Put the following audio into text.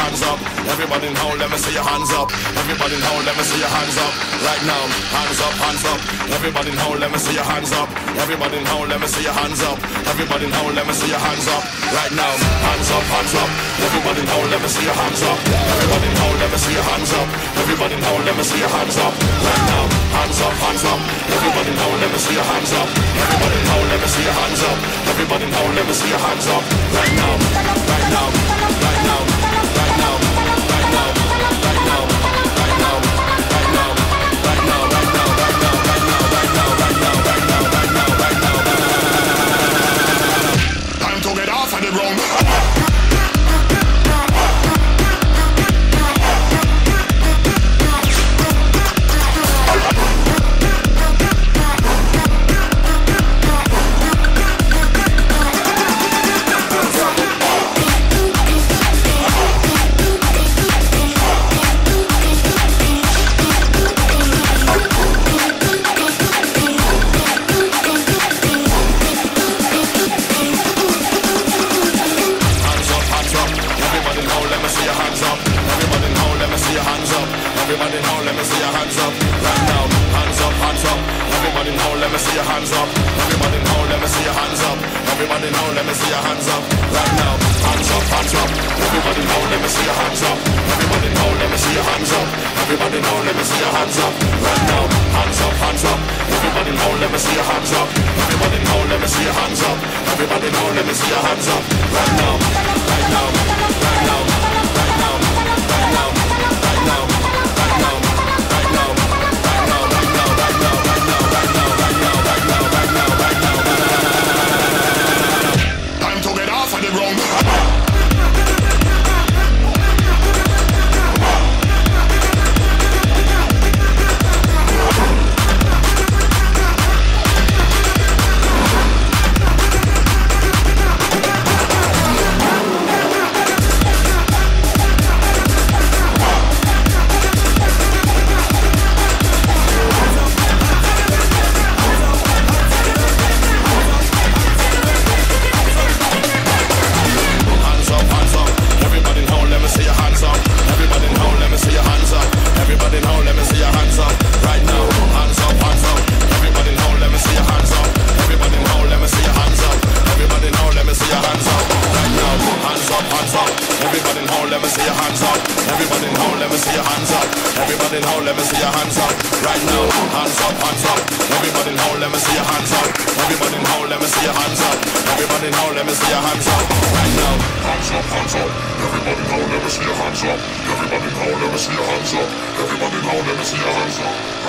hands up. Everybody in home, let me see your hands up. Everybody in home, let me see your hands up. Right now, hands up, hands up. Everybody in home, let me see your hands up. Everybody in home, let me see your hands up. Everybody in home, let me see your hands up. Right now, hands up, hands up. Everybody in home, let me see your hands up. Everybody in home, let me see your hands up. Everybody in home, let me see your hands up. Right now, hands up, hands up. Everybody in home, let me see your hands up. Everybody in home, let me see your hands up. Everybody in home, let me see your hands up. Right now, right now, right now, right now, right now, right now, right now, right now, right now, right now, right now, right now, right now, right now, right now, right now, right now, right now. Time to get off of the ground. Everybody in home, let me see your hands up. Right now, hands up, hands up. Everybody in home, let me see your hands up. Everybody in home, let me see your hands up. Everybody in home, let me see your hands up. Right now, hands up, hands up. Everybody in home, let me see your hands up. Everybody in home, let me see your hands up. Everybody in home, let me see your hands up. Right now, hands up, hands up. Everybody in home, let me see your hands up. Everybody in home, let me see your hands up. Everybody in home, let me see your hands up. Right now, right now, right now, right now, right now, right now. Everybody in home, let me see your hands up. Right now, hands up, hands up. Everybody in home, let me see your hands up. Everybody in home, let me see your hands up. Everybody in home, let me see your hands up. Right now, hands up, hands up. Everybody in home, let me see your hands up. Everybody in home, let me see your hands up. Everybody in home, let me see your hands up.